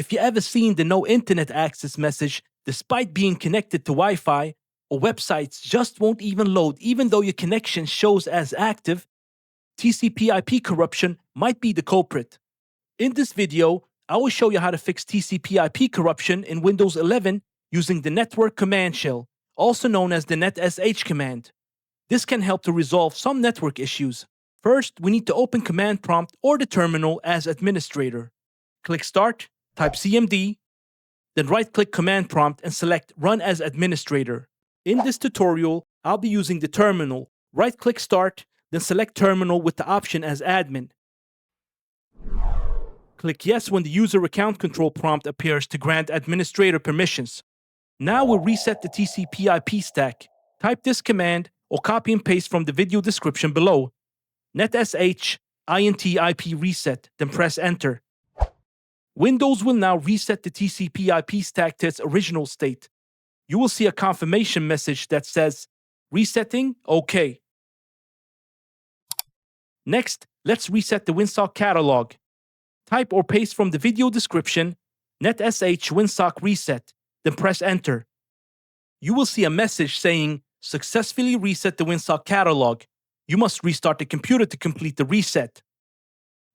If you ever seen the no internet access message despite being connected to Wi-Fi, or websites just won't even load even though your connection shows as active, TCP/IP corruption might be the culprit. In this video, I will show you how to fix TCP/IP corruption in Windows 11 using the network command shell, also known as the netsh command. This can help to resolve some network issues. First, we need to open command prompt or the terminal as administrator. Click Start, type CMD, then right-click command prompt and select Run as Administrator. In this tutorial, I'll be using the terminal. Right-click Start, then select Terminal with the option as Admin. Click Yes when the User Account Control prompt appears to grant administrator permissions. Now we'll reset the TCP/IP stack. Type this command or copy and paste from the video description below. netsh int ip reset, then press Enter. Windows will now reset the TCP/IP stack to its original state. You will see a confirmation message that says, Resetting, OK. Next, let's reset the Winsock catalog. Type or paste from the video description, netsh Winsock reset, then press Enter. You will see a message saying, Successfully reset the Winsock catalog. You must restart the computer to complete the reset.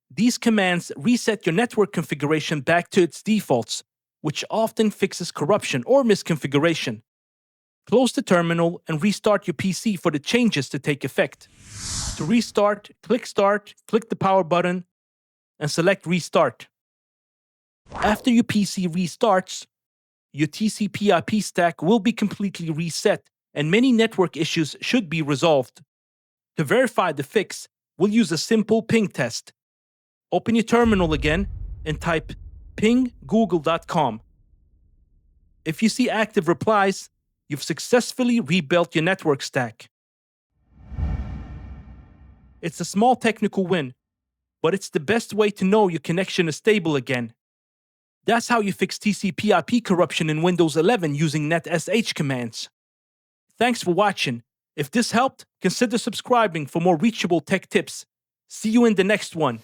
These commands reset your network configuration back to its defaults, which often fixes corruption or misconfiguration. Close the terminal and restart your PC for the changes to take effect. To restart, click the power button, and select Restart. After your PC restarts, your TCP/IP stack will be completely reset and many network issues should be resolved. To verify the fix, we'll use a simple ping test. Open your terminal again and type ping google.com. If you see active replies, you've successfully rebuilt your network stack. It's a small technical win, but it's the best way to know your connection is stable again. That's how you fix TCP/IP corruption in Windows 11 using netsh commands. Thanks for watching. If this helped, consider subscribing for more reachable tech tips. See you in the next one.